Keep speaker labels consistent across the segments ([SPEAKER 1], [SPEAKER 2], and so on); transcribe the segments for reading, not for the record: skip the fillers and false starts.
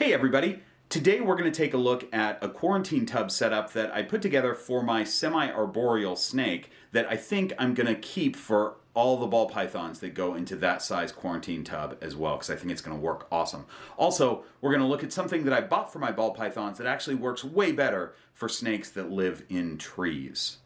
[SPEAKER 1] Hey everybody! Today we're going to take a look at a quarantine tub setup that I put together for my semi-arboreal snake that I think I'm going to keep for all the ball pythons that go into that size quarantine tub as well, because I think it's going to work awesome. Also, we're going to look at something that I bought for my ball pythons that actually works way better for snakes that live in trees.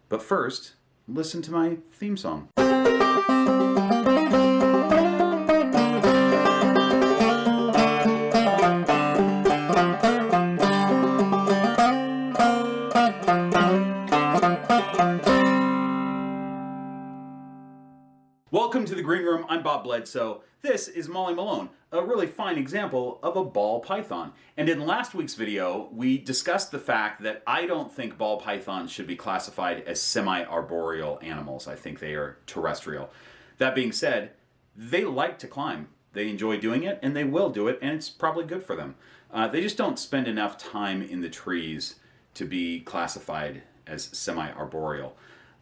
[SPEAKER 1] But first, listen to my theme song. Welcome to the Green Room. I'm Bob Bledsoe. This is Molly Malone, a really fine example of a ball python. And in last week's video, we discussed the fact that I don't think ball pythons should be classified as semi-arboreal animals. I think they are terrestrial. That being said, they like to climb. They enjoy doing it, and they will do it, and it's probably good for them. They just don't spend enough time in the trees to be classified as semi-arboreal.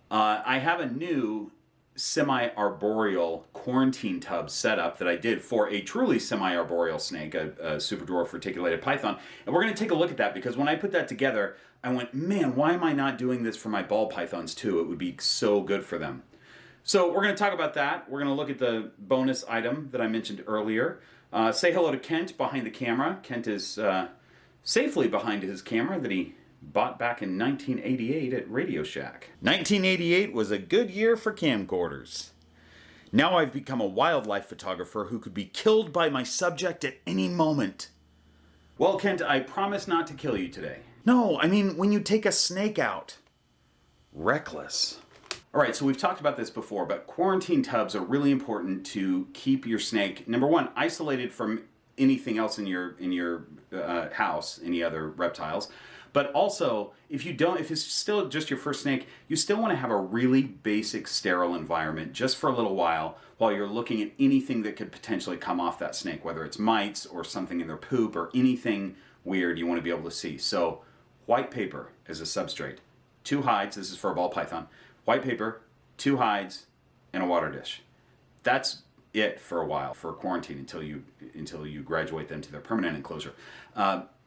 [SPEAKER 1] I have a new semi-arboreal quarantine tub setup that I did for a truly semi-arboreal snake, a super dwarf reticulated python, and we're going to take a look at that because when I put that together I went, man, why am I not doing this for my ball pythons too? It would be so good for them. So we're going to talk about that. We're going to look at the bonus item that I mentioned earlier. Say hello to Kent behind the camera. Kent is safely behind his camera that he bought back in 1988 at Radio Shack. 1988 was a good year for camcorders. Now I've become a wildlife photographer who could be killed by my subject at any moment. Well, Kent, I promise not to kill you today. No, I mean when you take a snake out. Reckless. Alright, so we've talked about this before, but quarantine tubs are really important to keep your snake, number one, isolated from anything else in your house, any other reptiles. But also, if it's still just your first snake, you still want to have a really basic sterile environment just for a little while you're looking at anything that could potentially come off that snake, whether it's mites or something in their poop or anything weird you want to be able to see. So, white paper as a substrate. 2 hides, this is for a ball python. White paper, 2 hides, and a water dish. That's it for a while, for quarantine until you graduate them to their permanent enclosure.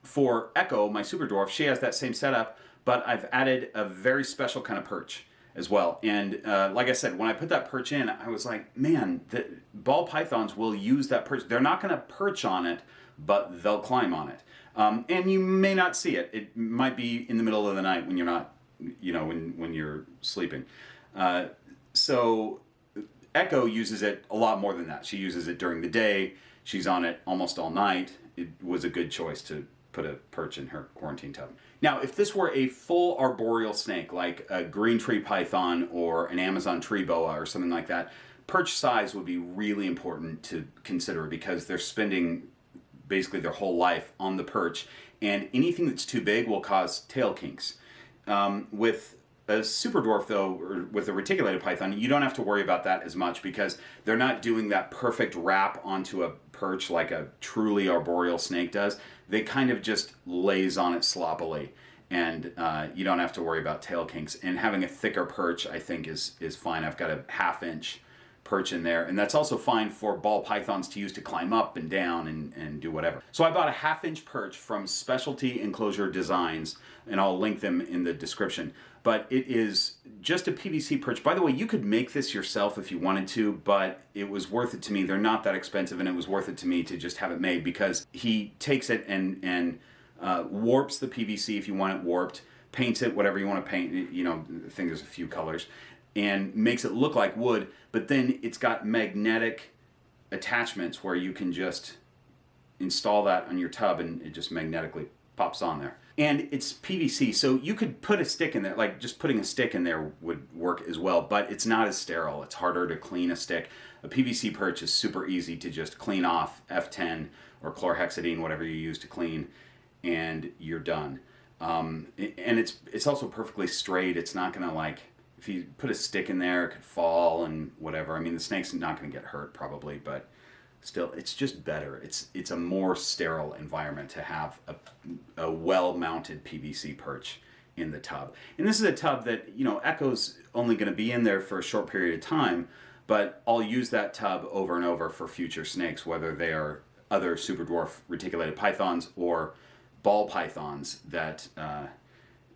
[SPEAKER 1] For Echo, my super dwarf, she has that same setup, but I've added a very special kind of perch as well. And like I said, when I put that perch in, I was like, man, the ball pythons will use that perch. They're not going to perch on it, but they'll climb on it. And you may not see it. It might be in the middle of the night when you're not, when you're sleeping. So Echo uses it a lot more than that. She uses it during the day. She's on it almost all night. It was a good choice to put a perch in her quarantine tub. Now, if this were a full arboreal snake, like a green tree python or an Amazon tree boa or something like that, perch size would be really important to consider because they're spending basically their whole life on the perch, and anything that's too big will cause tail kinks. With a super dwarf, though, or with a reticulated python, you don't have to worry about that as much because they're not doing that perfect wrap onto a perch like a truly arboreal snake does. They kind of just lays on it sloppily, and you don't have to worry about tail kinks. And having a thicker perch, I think, is fine. I've got a 1/2 inch perch in there, and that's also fine for ball pythons to use to climb up and down and do whatever. So I bought a 1/2 inch perch from Specialty Enclosure Designs, and I'll link them in the description. But it is just a PVC perch. By the way, you could make this yourself if you wanted to, but it was worth it to me. They're not that expensive, and it was worth it to me to just have it made because he takes it and warps the PVC if you want it warped, paints it whatever you want to paint. I think there's a few colors, and makes it look like wood, but then it's got magnetic attachments where you can just install that on your tub and it just magnetically pops on there. And it's PVC, so you could put a stick in there, like just putting a stick in there would work as well, but it's not as sterile. It's harder to clean a stick. A PVC perch is super easy to just clean off F10 or chlorhexidine, whatever you use to clean, and you're done. And it's also perfectly straight. It's not gonna, like, if you put a stick in there, it could fall and whatever. I mean, the snake's not gonna get hurt probably, but still, it's just better. It's a more sterile environment to have a well-mounted PVC perch in the tub. And this is a tub that, Echo's only going to be in there for a short period of time, but I'll use that tub over and over for future snakes, whether they are other super dwarf reticulated pythons or ball pythons that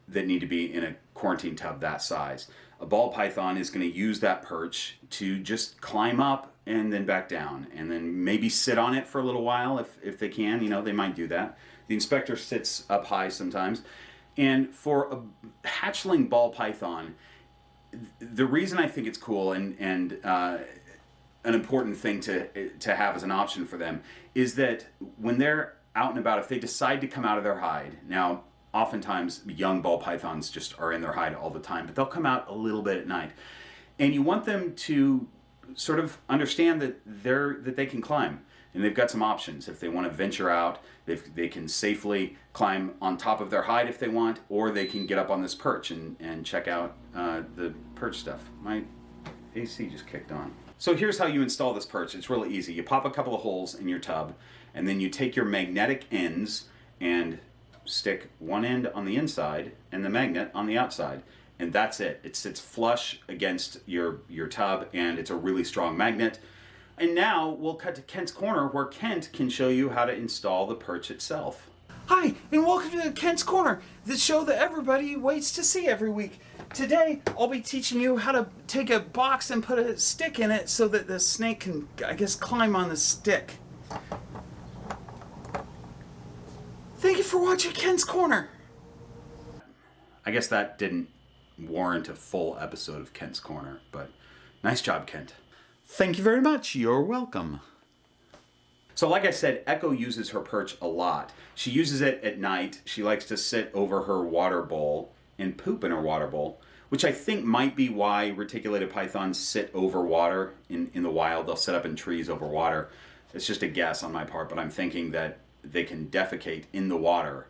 [SPEAKER 1] that need to be in a quarantine tub that size. A ball python is going to use that perch to just climb up and then back down, and then maybe sit on it for a little while if they can. You know, they might do that. The inspector sits up high sometimes. And for a hatchling ball python, the reason I think it's cool and an important thing to have as an option for them is that when they're out and about, if they decide to come out of their hide, now oftentimes young ball pythons just are in their hide all the time, but they'll come out a little bit at night, and you want them to sort of understand that they can climb, and they've got some options. If they want to venture out, they can safely climb on top of their hide if they want, or they can get up on this perch and check out the perch stuff. My AC just kicked on. So here's how you install this perch. It's really easy. You pop a couple of holes in your tub, and then you take your magnetic ends and stick one end on the inside and the magnet on the outside. And that's it. It sits flush against your tub, and it's a really strong magnet. And now we'll cut to Kent's Corner, where Kent can show you how to install the perch itself.
[SPEAKER 2] Hi, and welcome to Kent's Corner, the show that everybody waits to see every week. Today, I'll be teaching you how to take a box and put a stick in it so that the snake can, I guess, climb on the stick. Thank you for watching Kent's Corner.
[SPEAKER 1] I guess that didn't warrant a full episode of Kent's Corner, but nice job, Kent.
[SPEAKER 2] Thank you very much. You're welcome.
[SPEAKER 1] So like I said, Echo uses her perch a lot. She uses it at night. She likes to sit over her water bowl and poop in her water bowl, which I think might be why reticulated pythons sit over water in the wild. They'll sit up in trees over water. It's just a guess on my part, but I'm thinking that they can defecate in the water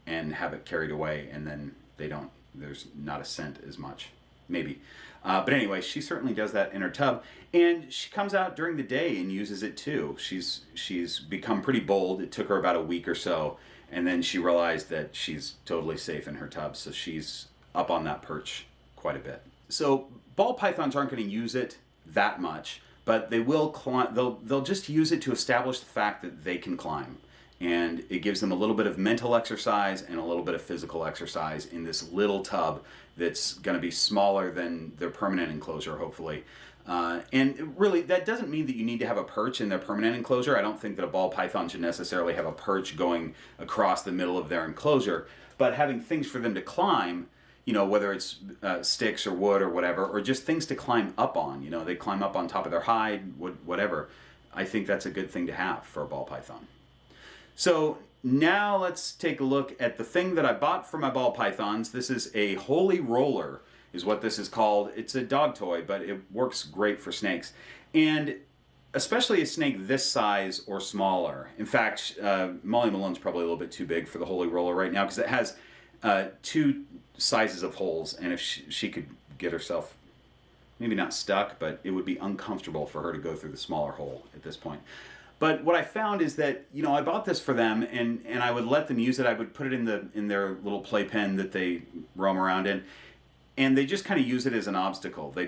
[SPEAKER 1] and have it carried away, and then there's not a scent as much. Maybe. But anyway, she certainly does that in her tub, and she comes out during the day and uses it too. She's become pretty bold. It took her about a week or so, and then she realized that she's totally safe in her tub, so she's up on that perch quite a bit. So ball pythons aren't going to use it that much, but they will climb. They'll just use it to establish the fact that they can climb. And it gives them a little bit of mental exercise and a little bit of physical exercise in this little tub that's going to be smaller than their permanent enclosure, hopefully. And really, that doesn't mean that you need to have a perch in their permanent enclosure. I don't think that a ball python should necessarily have a perch going across the middle of their enclosure. But having things for them to climb, you know, whether it's sticks or wood or whatever, or just things to climb up on, you know, they climb up on top of their hide, whatever. I think that's a good thing to have for a ball python. So now let's take a look at the thing that I bought for my ball pythons. This is a holy roller, is what this is called. It's a dog toy, but it works great for snakes. And especially a snake this size or smaller. In fact, Molly Malone's probably a little bit too big for the holy roller right now, because it has two sizes of holes, and if she could get herself, maybe not stuck, but it would be uncomfortable for her to go through the smaller hole at this point. But what I found is that, you know, I bought this for them, and I would let them use it. I would put it in their little playpen that they roam around in, and they just kind of use it as an obstacle. They're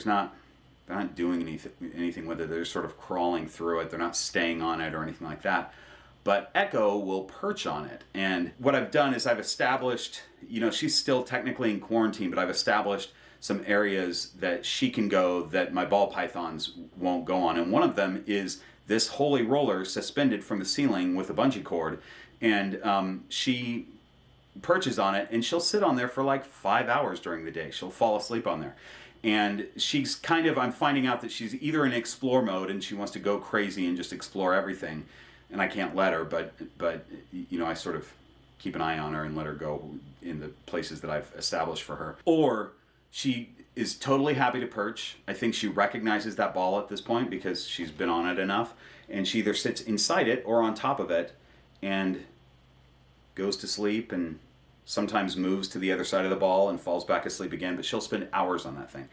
[SPEAKER 1] not doing anything with it. They're sort of crawling through it. They're not staying on it or anything like that. But Echo will perch on it. And what I've done is I've established, you know, she's still technically in quarantine, but I've established some areas that she can go that my ball pythons won't go on. And one of them is this holy roller suspended from the ceiling with a bungee cord, and she perches on it, and she'll sit on there for like 5 hours during the day. She'll fall asleep on there, and she's kind of, I'm finding out that she's either in explore mode and she wants to go crazy and just explore everything, and I can't let her, but you know, I sort of keep an eye on her and let her go in the places that I've established for her, or she is totally happy to perch. I think she recognizes that ball at this point because she's been on it enough, and she either sits inside it or on top of it and goes to sleep, and sometimes moves to the other side of the ball and falls back asleep again, but she'll spend hours on that thing.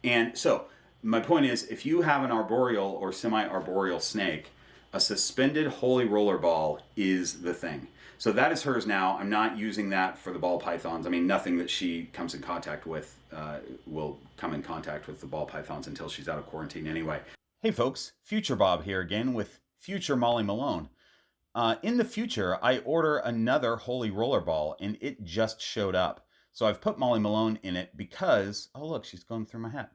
[SPEAKER 1] And so my point is, if you have an arboreal or semi-arboreal snake, a suspended holy roller ball is the thing. So that is hers now. I'm not using that for the ball pythons. I mean, nothing that she comes in contact with will come in contact with the ball pythons until she's out of quarantine anyway. Hey folks, Future Bob here again with Future Molly Malone. In the future, I order another Holy Roller Ball, and it just showed up. So I've put Molly Malone in it because, oh look, she's going through my hat.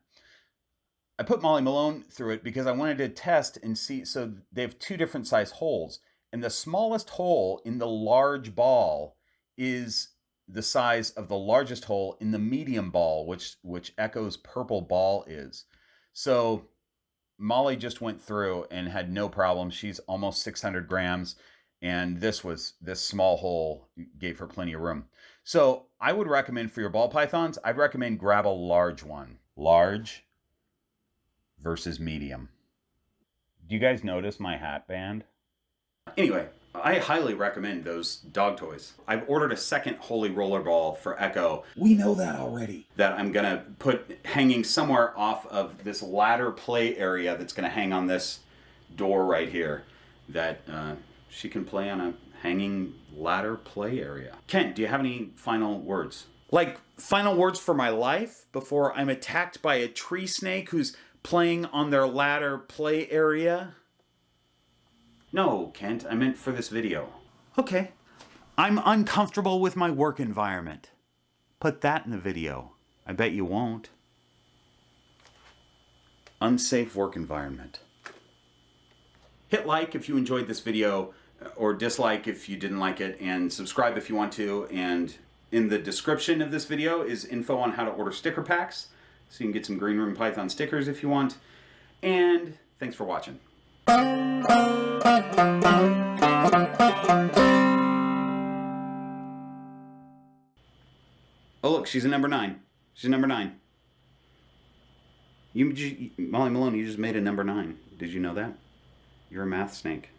[SPEAKER 1] I put Molly Malone through it because I wanted to test and see. So they have two different size holes, and the smallest hole in the large ball is the size of the largest hole in the medium ball, which Echo's purple ball is. So Molly just went through and had no problem. She's almost 600 grams, and this small hole gave her plenty of room. So I would recommend for your ball pythons, I'd recommend grab a large one. Large versus medium. Do you guys notice my hat band? Anyway, I highly recommend those dog toys. I've ordered a second Holy Roller Ball for Echo. We know that already. That I'm gonna put hanging somewhere off of this ladder play area that's gonna hang on this door right here. That she can play on a hanging ladder play area. Kent, do you have any final words? Like final words for my life before I'm attacked by a tree snake who's playing on their ladder play area? No, Kent, I meant for this video. Okay. I'm uncomfortable with my work environment. Put that in the video. I bet you won't. Unsafe work environment. Hit like if you enjoyed this video, or dislike if you didn't like it, and subscribe if you want to. And in the description of this video is info on how to order sticker packs, so you can get some Green Room Python stickers if you want. And thanks for watching. Oh look, she's a number 9. She's a number 9. Molly Malone, you just made a number 9. Did you know that? You're a math snake.